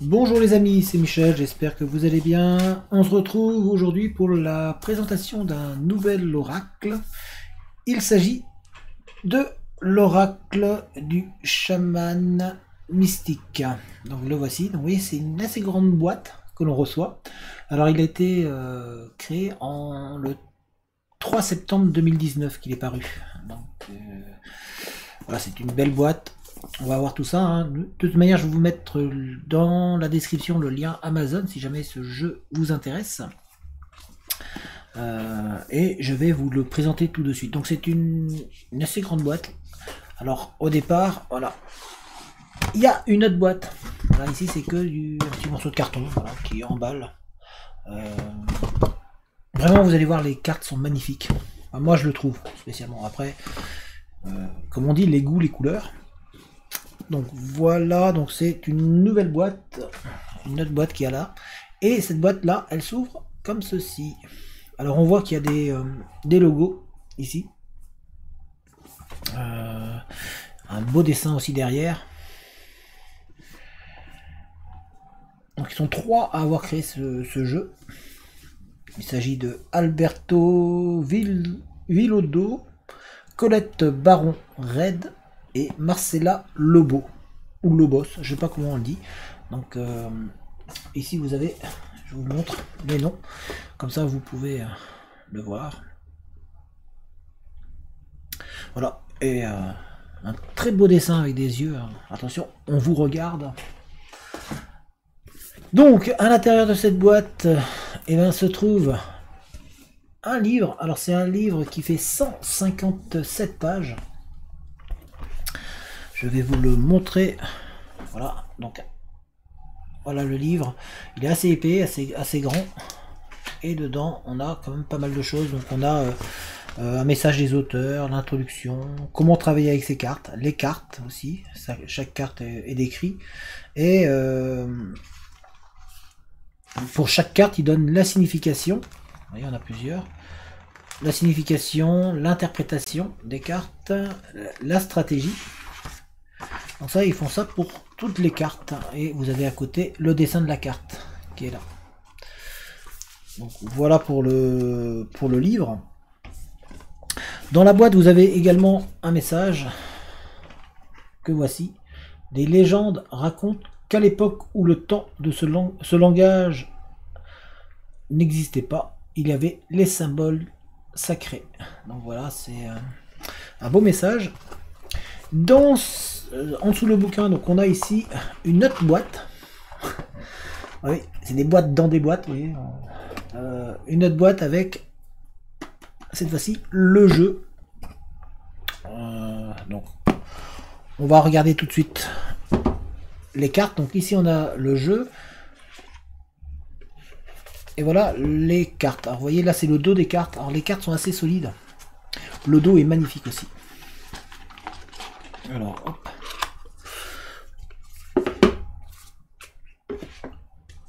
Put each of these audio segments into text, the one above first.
Bonjour les amis, c'est Michel, j'espère que vous allez bien. On se retrouve aujourd'hui pour la présentation d'un nouvel oracle. Il s'agit de l'oracle du chaman mystique. Donc le voici, donc vous voyez c'est une assez grande boîte que l'on reçoit. Alors il a été créé en le 3 septembre 2019 qu'il est paru. Donc voilà, c'est une belle boîte. On va voir tout ça, hein. De toute manière, je vais vous mettre dans la description le lien Amazon si jamais ce jeu vous intéresse. Et je vais vous le présenter tout de suite. Donc c'est une assez grande boîte. Alors au départ, voilà, il y a une autre boîte. Voilà, ici c'est que un petit morceau de carton, voilà, qui emballe. Vraiment, vous allez voir, les cartes sont magnifiques. Enfin, moi je le trouve spécialement. Après, comme on dit, les goûts, les couleurs. Donc voilà, donc c'est une nouvelle boîte, une autre boîte qui est là. Et cette boîte là, elle s'ouvre comme ceci. Alors on voit qu'il y a des logos ici. Un beau dessin aussi derrière. Donc ils sont trois à avoir créé ce jeu. Il s'agit de Alberto Villoldo, Colette Baron Red et Marcella Lobo. Ou Lobos, je sais pas comment on le dit. Donc ici vous avez, je vous montre les noms, comme ça vous pouvez le voir. Voilà, et un très beau dessin avec des yeux, hein. Attention, on vous regarde. Donc à l'intérieur de cette boîte, eh ben, se trouve un livre. Alors c'est un livre qui fait 157 pages. Je vais vous le montrer. Voilà, donc voilà le livre. Il est assez épais, assez grand. Et dedans, on a quand même pas mal de choses. Donc on a un message des auteurs, l'introduction, comment travailler avec ces cartes, les cartes aussi. Chaque carte est décrite. Et pour chaque carte, il donne la signification. Vous voyez, on a plusieurs. La signification, l'interprétation des cartes, la stratégie. Donc ça, ils font ça pour toutes les cartes. Et vous avez à côté le dessin de la carte qui est là. Donc voilà pour le livre. Dans la boîte, vous avez également un message que voici. Des légendes racontent qu'à l'époque où le temps de ce langage n'existait pas, il y avait les symboles sacrés. Donc voilà, c'est un beau message. En dessous le bouquin, donc on a ici une autre boîte. Oui, c'est des boîtes dans des boîtes, vous voyez. Une autre boîte avec cette fois-ci le jeu. Donc on va regarder tout de suite les cartes. Donc ici on a le jeu. Et voilà les cartes. Alors vous voyez là c'est le dos des cartes. Alors les cartes sont assez solides. Le dos est magnifique aussi. Alors hop.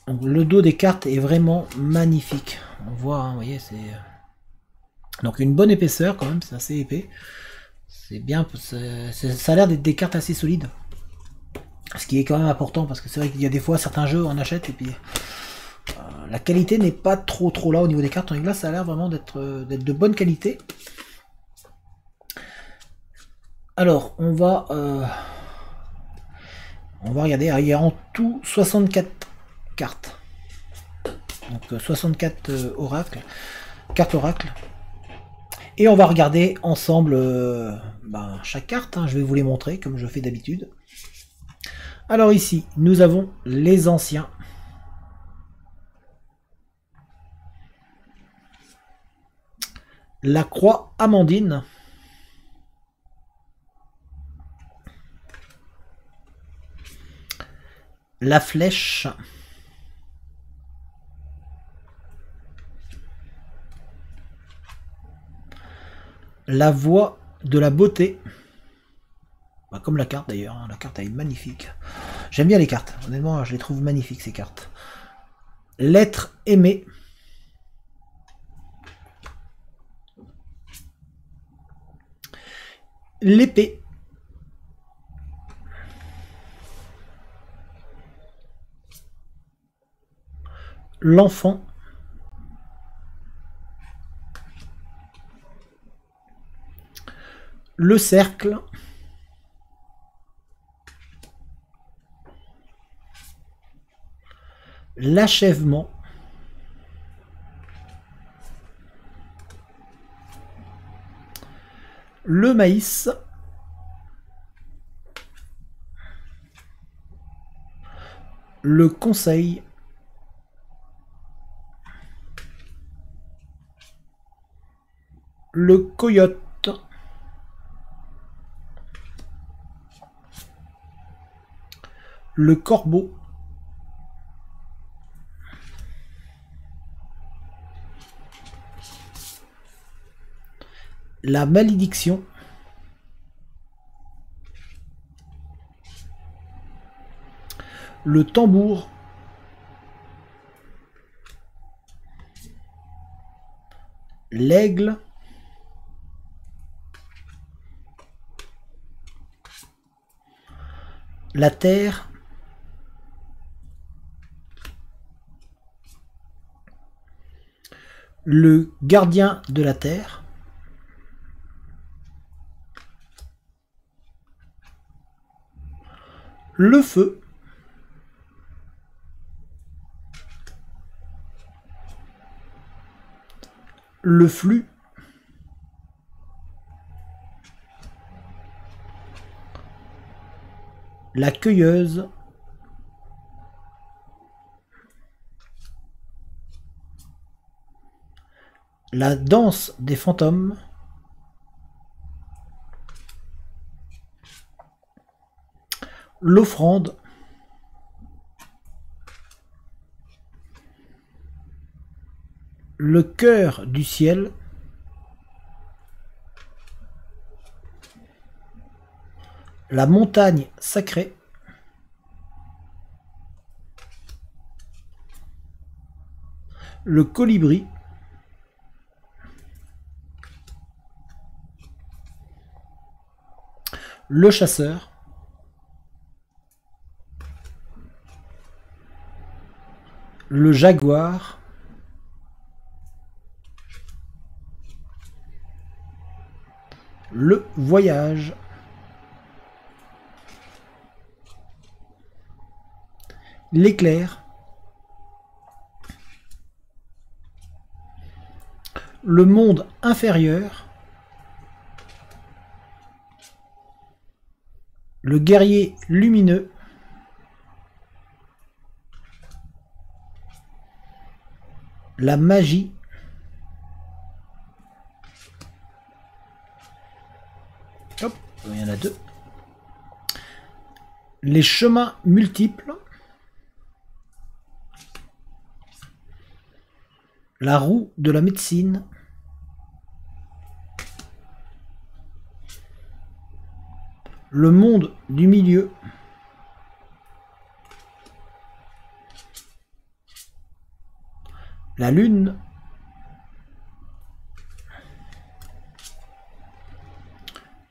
Donc, le dos des cartes est vraiment magnifique. On voit, hein, vous voyez, c'est donc une bonne épaisseur quand même, c'est assez épais. C'est bien, ça a l'air d'être des cartes assez solides. Ce qui est quand même important parce que c'est vrai qu'il y a des fois certains jeux on achète et puis la qualité n'est pas trop là au niveau des cartes. Tandis que là ça a l'air vraiment d'être de bonne qualité. Alors on va regarder. Il y a en tout 64 cartes. Donc 64 oracles, cartes oracles. Et on va regarder ensemble chaque carte, hein. Je vais vous les montrer comme je fais d'habitude. Alors ici, nous avons les anciens. La croix amandine. La flèche. La voie de la beauté. Comme la carte d'ailleurs, hein. La carte elle est magnifique. J'aime bien les cartes, honnêtement je les trouve magnifiques ces cartes. L'être aimé. L'épée. l'enfant, le cercle, l'achèvement, le maïs, le conseil, le coyote, le corbeau, la malédiction, le tambour, l'aigle, la terre, le gardien de la terre, le feu, le flux, la cueilleuse, la danse des fantômes, l'offrande, le cœur du ciel, la montagne sacrée, le colibri, le chasseur, le jaguar, le voyage, l'éclair, le monde inférieur, le guerrier lumineux, la magie, hop, il y en a deux, les chemins multiples, la roue de la médecine, le monde du milieu, la lune,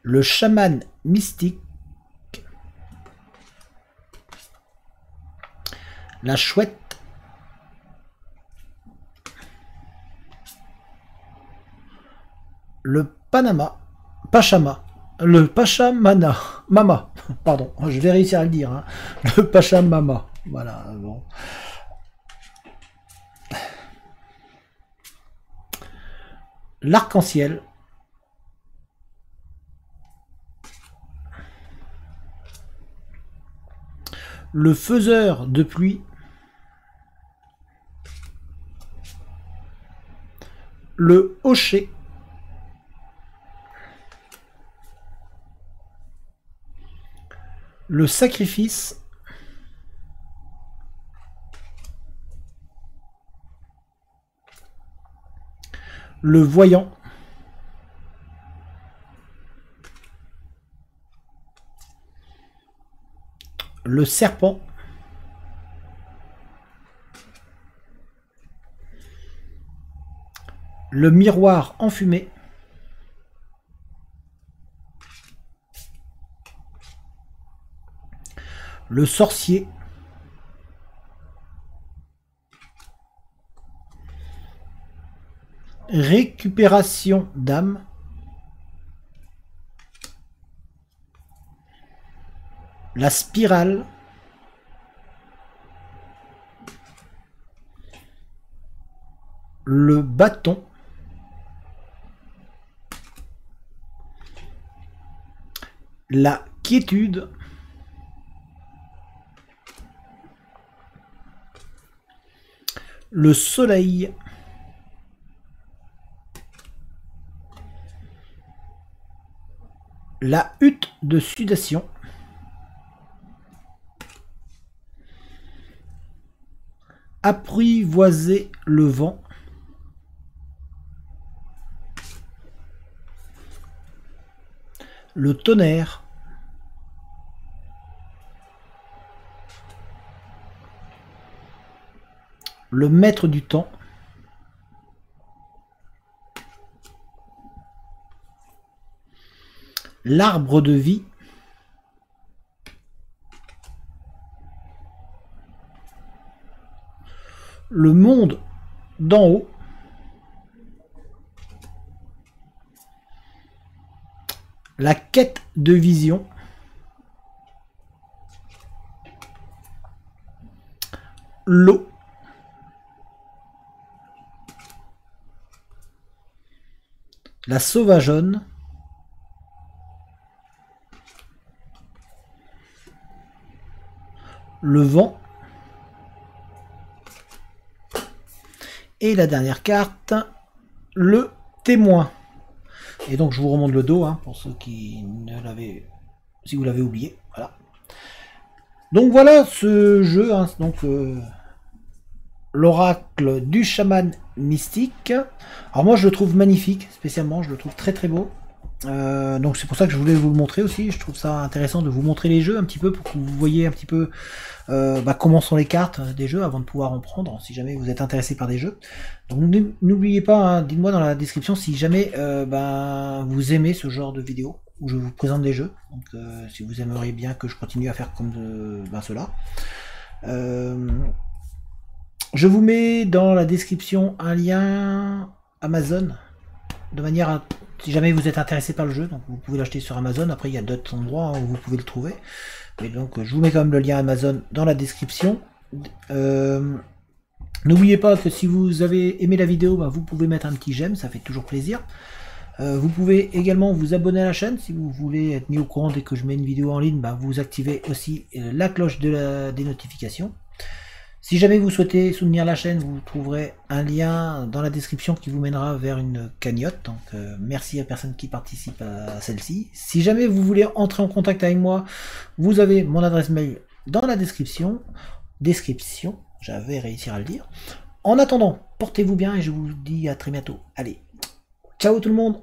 le chaman mystique, la chouette, le Panama, Pachama, le Pachamana, Mama, pardon, je vais réussir à le dire, hein. Le Pachamama, voilà, bon. L'arc-en-ciel, le faiseur de pluie, le hocher, le sacrifice, le voyant, le serpent, le miroir enfumé, le sorcier, Récupération d'âme. La spirale. Le bâton. La quiétude. Le soleil. La hutte de sudation. Apprivoiser le vent. Le tonnerre. Le maître du temps. L'arbre de vie. Le monde d'en haut. La quête de vision. L'eau. La sauvageonne. Le vent. Et la dernière carte, le témoin. Et donc je vous remonte le dos, hein, pour ceux qui ne l'avaient, si vous l'avez oublié. Voilà. Donc voilà ce jeu, hein, donc l'oracle du chaman mystique. Alors moi je le trouve magnifique, spécialement, je le trouve très très beau. Donc c'est pour ça que je voulais vous le montrer aussi. Je trouve ça intéressant de vous montrer les jeux un petit peu pour que vous voyez un petit peu comment sont les cartes des jeux avant de pouvoir en prendre, si jamais vous êtes intéressé par des jeux. Donc n'oubliez pas, hein, dites-moi dans la description si jamais vous aimez ce genre de vidéo où je vous présente des jeux. Donc si vous aimeriez bien que je continue à faire comme cela. Je vous mets dans la description un lien Amazon, de manière à, si jamais vous êtes intéressé par le jeu, donc vous pouvez l'acheter sur Amazon. Après il y a d'autres endroits où vous pouvez le trouver, mais donc je vous mets quand même le lien Amazon dans la description. N'oubliez pas que si vous avez aimé la vidéo, vous pouvez mettre un petit j'aime, ça fait toujours plaisir. Vous pouvez également vous abonner à la chaîne si vous voulez être mis au courant dès que je mets une vidéo en ligne. Vous activez aussi la cloche des notifications. Si jamais vous souhaitez soutenir la chaîne, vous trouverez un lien dans la description qui vous mènera vers une cagnotte. Donc merci à personne qui participe à celle-ci. Si jamais vous voulez entrer en contact avec moi, vous avez mon adresse mail dans la description. J'avais réussi à le dire. En attendant, portez-vous bien et je vous dis à très bientôt. Allez, ciao tout le monde!